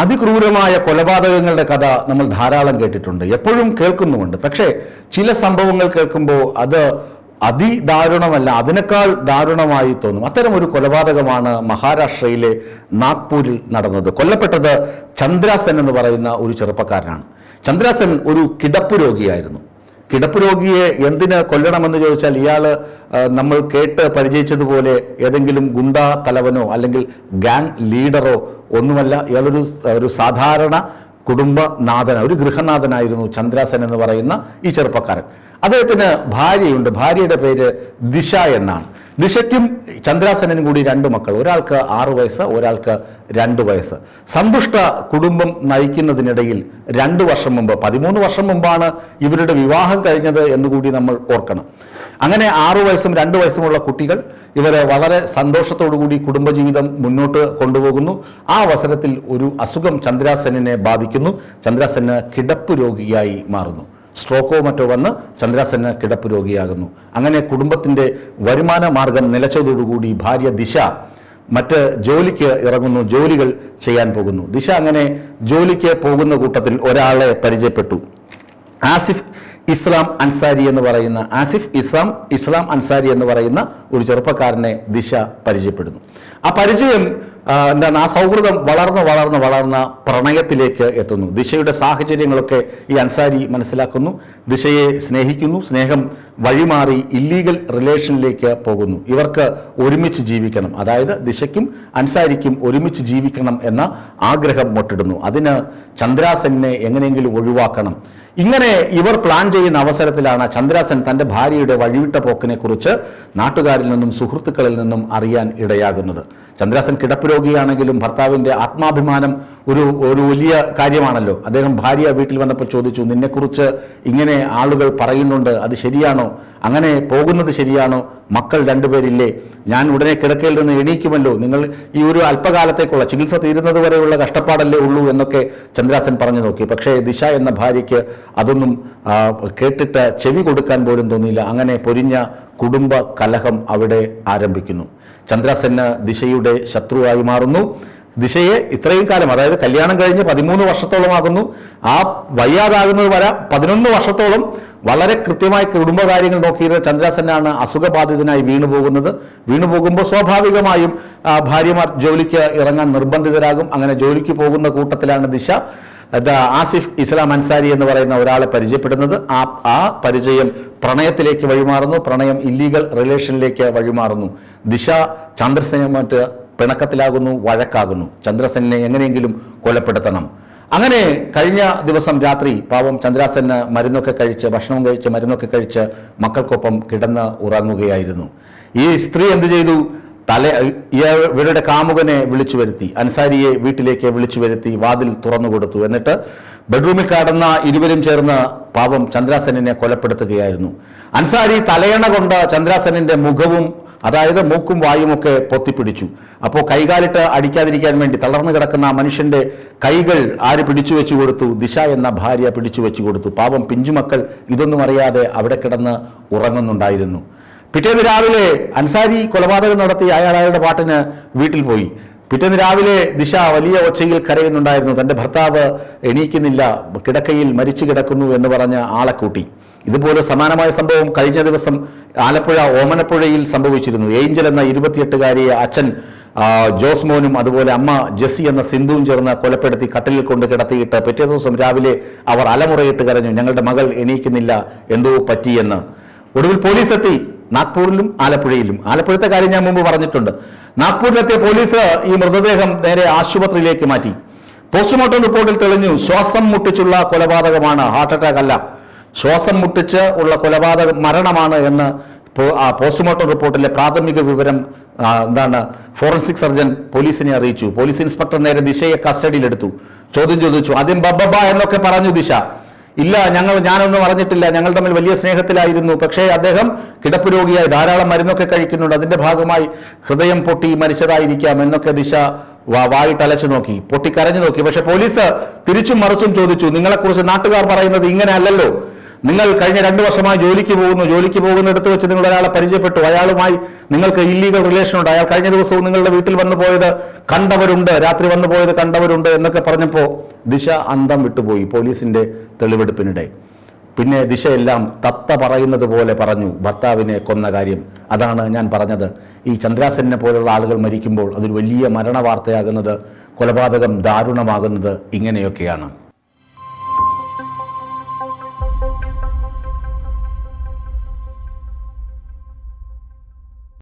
അതിക്രൂരമായ കൊലപാതകങ്ങളുടെ കഥ നമ്മൾ ധാരാളം കേട്ടിട്ടുണ്ട്, എപ്പോഴും കേൾക്കുന്നുമുണ്ട്. പക്ഷേ ചില സംഭവങ്ങൾ കേൾക്കുമ്പോൾ അത് അതിദാരുണമല്ല, അതിനേക്കാൾ ദാരുണമായി തോന്നും. അത്തരം ഒരു കൊലപാതകമാണ് മഹാരാഷ്ട്രയിലെ നാഗ്പൂരിൽ നടന്നത്. കൊല്ലപ്പെട്ടത് ചന്ദ്രാസെൻ എന്ന് പറയുന്ന ഒരു ചെറുപ്പക്കാരനാണ്. ചന്ദ്രാസെൻ ഒരു കിടപ്പ് രോഗിയായിരുന്നു. കിടപ്പ് രോഗിയെ എന്തിന് കൊല്ലണമെന്ന് ചോദിച്ചാൽ, ഇയാൾ നമ്മൾ കേട്ട് പരിചയിച്ചതുപോലെ ഏതെങ്കിലും ഗുണ്ടാ തലവനോ അല്ലെങ്കിൽ ഗാങ് ലീഡറോ ഒന്നുമല്ല. ഇയാളൊരു സാധാരണ കുടുംബനാഥന, ഒരു ഗൃഹനാഥനായിരുന്നു ചന്ദ്രാസെൻ എന്ന് പറയുന്ന ഈ ചെറുപ്പക്കാരൻ. അദ്ദേഹത്തിന് ഭാര്യയുണ്ട്. ഭാര്യയുടെ പേര് ദിശ എന്നാണ്. ദിശയ്ക്കും ചന്ദ്രാസെനും കൂടി 2 മക്കൾ, ഒരാൾക്ക് 6 വയസ്സ്, ഒരാൾക്ക് 2 വയസ്സ്. സന്തുഷ്ട കുടുംബം നയിക്കുന്നതിനിടയിൽ 2 വർഷം മുമ്പ്, 13 വർഷം മുമ്പാണ് ഇവരുടെ വിവാഹം കഴിഞ്ഞത് എന്നുകൂടി നമ്മൾ ഓർക്കണം. അങ്ങനെ 6 വയസ്സും 2 വയസ്സുമുള്ള കുട്ടികൾ, ഇവരെ വളരെ സന്തോഷത്തോടുകൂടി കുടുംബജീവിതം മുന്നോട്ട് കൊണ്ടുപോകുന്നു. ആ അവസരത്തിൽ ഒരു അസുഖം ചന്ദ്രാസെനെ ബാധിക്കുന്നു. ചന്ദ്രാസെന് കിടപ്പ് രോഗിയായി മാറുന്നു. സ്ട്രോക്കോ മറ്റോ വന്ന് ചന്ദ്രാസെന് കിടപ്പ് രോഗിയാകുന്നു. അങ്ങനെ കുടുംബത്തിൻ്റെ വരുമാന മാർഗം നിലച്ചതോടുകൂടി ഭാര്യ ദിശ മറ്റ് ജോലിക്ക് ഇറങ്ങുന്നു, ജോലികൾ ചെയ്യാൻ പോകുന്നു. ദിശ അങ്ങനെ ജോലിക്ക് പോകുന്ന കൂട്ടത്തിൽ ഒരാളെ പരിചയപ്പെട്ടു. ആസിഫ് ഇസ്ലാം അൻസാരി എന്ന് പറയുന്ന ഒരു ചെറുപ്പക്കാരനെ ദിശ പരിചയപ്പെടുന്നു. ആ പരിചയം ആ സൗഹൃദം വളർന്ന് പ്രണയത്തിലേക്ക് എത്തുന്നു. ദിശയുടെ സാഹചര്യങ്ങളൊക്കെ ഈ അൻസാരി മനസ്സിലാക്കുന്നു, ദിശയെ സ്നേഹിക്കുന്നു. സ്നേഹം വഴിമാറി ഇല്ലീഗൽ റിലേഷനിലേക്ക് പോകുന്നു. ഇവർക്ക് ഒരുമിച്ച് ജീവിക്കണം, അതായത് ദിശയ്ക്കും അൻസാരിക്കും ഒരുമിച്ച് ജീവിക്കണം എന്ന ആഗ്രഹം മൊട്ടിടുന്നു. അതിന് ചന്ദ്രാസെനെ എങ്ങനെയെങ്കിലും ഒഴിവാക്കണം. ഇങ്ങനെ ഇവർ പ്ലാൻ ചെയ്യുന്ന അവസരത്തിലാണ് ചന്ദ്രാസെൻ തൻ്റെ ഭാര്യയുടെ വഴിവിട്ട പോക്കിനെ കുറിച്ച് നാട്ടുകാരിൽ നിന്നും സുഹൃത്തുക്കളിൽ നിന്നും അറിയാൻ ഇടയാകുന്നത്. ചന്ദ്രാസെൻ കിടപ്പ് രോഗിയാണെങ്കിലും ഭർത്താവിൻ്റെ ആത്മാഭിമാനം ഒരു വലിയ കാര്യമാണല്ലോ. അദ്ദേഹം ഭാര്യ വീട്ടിൽ വന്നപ്പോൾ ചോദിച്ചു, നിന്നെക്കുറിച്ച് ഇങ്ങനെ ആളുകൾ പറയുന്നുണ്ട്, അത് ശരിയാണോ? അങ്ങനെ പോകുന്നത് ശരിയാണോ? മക്കൾ 2 പേരില്ലേ? ഞാൻ ഉടനെ കിടക്കയിൽ നിന്ന് എണീക്കുമല്ലോ. നിങ്ങൾ ഈ ഒരു അല്പകാലത്തേക്കുള്ള ചികിത്സ തീരുന്നത് വരെയുള്ള കഷ്ടപ്പാടല്ലേ ഉള്ളൂ എന്നൊക്കെ ചന്ദ്രാസെൻ പറഞ്ഞു നോക്കി. പക്ഷേ ദിശ എന്ന ഭാര്യയ്ക്ക് അതൊന്നും കേട്ടിട്ട് ചെവി കൊടുക്കാൻ പോലും തോന്നിയില്ല. അങ്ങനെ പൊരിഞ്ഞ കുടുംബ കലഹം അവിടെ ആരംഭിക്കുന്നു. ചന്ദ്രാസെന് ദിശയുടെ ശത്രുവായി മാറുന്നു. ദിശയെ ഇത്രയും കാലം, അതായത് കല്യാണം കഴിഞ്ഞ് 13 വർഷത്തോളമാകുന്നു, ആ വയ്യാതാകുന്നത് വരെ 11 വർഷത്തോളം വളരെ കൃത്യമായി കുടുംബകാര്യങ്ങൾ നോക്കിയിരുന്ന ചന്ദ്രാസെനാണ് അസുഖബാധിതനായി വീണുപോകുമ്പോൾ സ്വാഭാവികമായും ഭാര്യമാർ ജോലിക്ക് ഇറങ്ങാൻ നിർബന്ധിതരാകും. അങ്ങനെ ജോലിക്ക് പോകുന്ന കൂട്ടത്തിലാണ് ദിശ ആസിഫ് ഇസ്ലാം അൻസാരി എന്ന് പറയുന്ന ഒരാളെ പരിചയപ്പെടുന്നത്. ആ പരിചയം പ്രണയത്തിലേക്ക് വഴിമാറുന്നു. പ്രണയം ഇല്ലീഗൽ റിലേഷനിലേക്ക് വഴിമാറുന്നു. ദിശ ചന്ദ്രസെനുമായിട്ട് പിണക്കത്തിലാകുന്നു, വഴക്കാകുന്നു. ചന്ദ്രസെനെ എങ്ങനെയെങ്കിലും കൊലപ്പെടുത്തണം. അങ്ങനെ കഴിഞ്ഞ ദിവസം രാത്രി പാവം ചന്ദ്രാസെന് ഭക്ഷണം കഴിച്ച് മരുന്നൊക്കെ കഴിച്ച് മക്കൾക്കൊപ്പം കിടന്ന് ഉറങ്ങുകയായിരുന്നു. ഈ സ്ത്രീ എന്ത് ചെയ്തു? ഇവരുടെ കാമുകനെ വിളിച്ചു വരുത്തി, അൻസാരിയെ വീട്ടിലേക്ക് വിളിച്ചു വരുത്തി വാതിൽ തുറന്നു കൊടുത്തു. എന്നിട്ട് ബെഡ്റൂമിൽ കടന്ന ഇരുവരും ചേർന്ന് പാവം ചന്ദ്രാസെനെ കൊലപ്പെടുത്തുകയായിരുന്നു. അൻസാരി തലയണ കൊണ്ട് ചന്ദ്രാസെനിന്റെ മുഖവും, അതായത് മൂക്കും വായുമൊക്കെ പൊത്തിപ്പിടിച്ചു. അപ്പോൾ കൈകാലിട്ട് അടിക്കാതിരിക്കാൻ വേണ്ടി തളർന്നു കിടക്കുന്ന ആ മനുഷ്യന്റെ കൈകൾ ആര് പിടിച്ചു വെച്ചു കൊടുത്തു? ദിശ എന്ന ഭാര്യ പിടിച്ചു വെച്ചു കൊടുത്തു. പാവം പിഞ്ചുമക്കൾ ഇതൊന്നും അറിയാതെ അവിടെ കിടന്ന് ഉറങ്ങുന്നുണ്ടായിരുന്നു. പിറ്റേന്ന് രാവിലെ അൻസാരി കൊലപാതകം നടത്തി അയാളുടെ പാട്ടിന് വീട്ടിൽ പോയി. പിറ്റേന്ന് രാവിലെ ദിശ വലിയ ഒച്ചയിൽ കരയുന്നുണ്ടായിരുന്നു. തൻ്റെ ഭർത്താവ് എണീക്കുന്നില്ല, കിടക്കയിൽ മരിച്ചു കിടക്കുന്നു എന്ന് പറഞ്ഞ് ആളെ കൂട്ടി. ഇതുപോലെ സമാനമായ സംഭവം കഴിഞ്ഞ ദിവസം ആലപ്പുഴ ഓമനപ്പുഴയിൽ സംഭവിച്ചിരുന്നു. ഏഞ്ചൽ എന്ന 28-കാരിയെ അച്ഛൻ ജോസ്മോനും അതുപോലെ അമ്മ ജെസ്സി എന്ന സിന്ധുവും ചേർന്ന് കൊലപ്പെടുത്തി കട്ടിലിൽ കൊണ്ട് കിടത്തിയിട്ട് പിറ്റേ ദിവസം രാവിലെ അവർ അലമുറയിട്ട് കരഞ്ഞു, ഞങ്ങളുടെ മകൾ എണീക്കുന്നില്ല, എന്തോ പറ്റിയെന്ന്. ഒടുവിൽ പോലീസ് എത്തി, നാഗ്പൂരിലും ആലപ്പുഴയിലും. ആലപ്പുഴത്തെ കാര്യം ഞാൻ മുമ്പ് പറഞ്ഞിട്ടുണ്ട്. നാഗ്പൂരിലെത്തിയ പോലീസ് ഈ മൃതദേഹം നേരെ ആശുപത്രിയിലേക്ക് മാറ്റി. പോസ്റ്റ്മോർട്ടം റിപ്പോർട്ടിൽ തെളിഞ്ഞു, ശ്വാസം മുട്ടിച്ചുള്ള കൊലപാതകമാണ്, ഹാർട്ട് അറ്റാക്ക് അല്ല. ശ്വാസം മുട്ടിച്ച് ഉള്ള മരണമാണ് എന്ന് പോസ്റ്റ്മോർട്ടം റിപ്പോർട്ടിലെ പ്രാഥമിക വിവരം ഫോറൻസിക് സർജൻ പോലീസിനെ അറിയിച്ചു. പോലീസ് ഇൻസ്പെക്ടർ നേരെ ദിശയെ കസ്റ്റഡിയിലെടുത്തു. ചോദ്യം ചോദിച്ചു. ആദ്യം ബബ്ബ എന്നൊക്കെ പറഞ്ഞു ദിശ. ഇല്ല, ഞാനൊന്നും പറഞ്ഞിട്ടില്ല, ഞങ്ങൾ തമ്മിൽ വലിയ സ്നേഹത്തിലായിരുന്നു. പക്ഷേ അദ്ദേഹം കിടപ്പ് രോഗിയായി ധാരാളം മരുന്നൊക്കെ കഴിക്കുന്നുണ്ട്, അതിന്റെ ഭാഗമായി ഹൃദയം പൊട്ടി മരിച്ചതായിരിക്കാം എന്നൊക്കെ ദിശ വായിട്ടലച്ചു നോക്കി, പൊട്ടിക്കരഞ്ഞു നോക്കി. പക്ഷെ പോലീസ് തിരിച്ചും മറിച്ചും ചോദിച്ചു, നിങ്ങളെക്കുറിച്ച് നാട്ടുകാർ പറയുന്നത് ഇങ്ങനെ അല്ലല്ലോ, നിങ്ങൾ കഴിഞ്ഞ 2 വർഷമായി ജോലിക്ക് പോകുന്നിടത്ത് വെച്ച് നിങ്ങൾ ഒരാളെ പരിചയപ്പെട്ടു, അയാളുമായി നിങ്ങൾക്ക് ഇല്ലീഗൽ റിലേഷൻ ഉണ്ട്, അയാൾ കഴിഞ്ഞ ദിവസവും നിങ്ങളുടെ വീട്ടിൽ വന്നു പോയത് കണ്ടവരുണ്ട്, രാത്രി വന്നു പോയത് കണ്ടവരുണ്ട് എന്നൊക്കെ പറഞ്ഞപ്പോൾ ദിശ അന്തം വിട്ടുപോയി പോലീസിന്റെ തെളിവെടുപ്പിനിടെ. പിന്നെ ദിശയെല്ലാം തത്ത പറയുന്നത് പോലെ പറഞ്ഞു ഭർത്താവിനെ കൊന്ന കാര്യം. അതാണ് ഞാൻ പറഞ്ഞത്, ഈ ചന്ദ്രാസെന്നെ പോലുള്ള ആളുകൾ മരിക്കുമ്പോൾ അതൊരു വലിയ മരണ വാർത്തയാകുന്നത്, കൊലപാതകം ദാരുണമാകുന്നത് ഇങ്ങനെയൊക്കെയാണ്.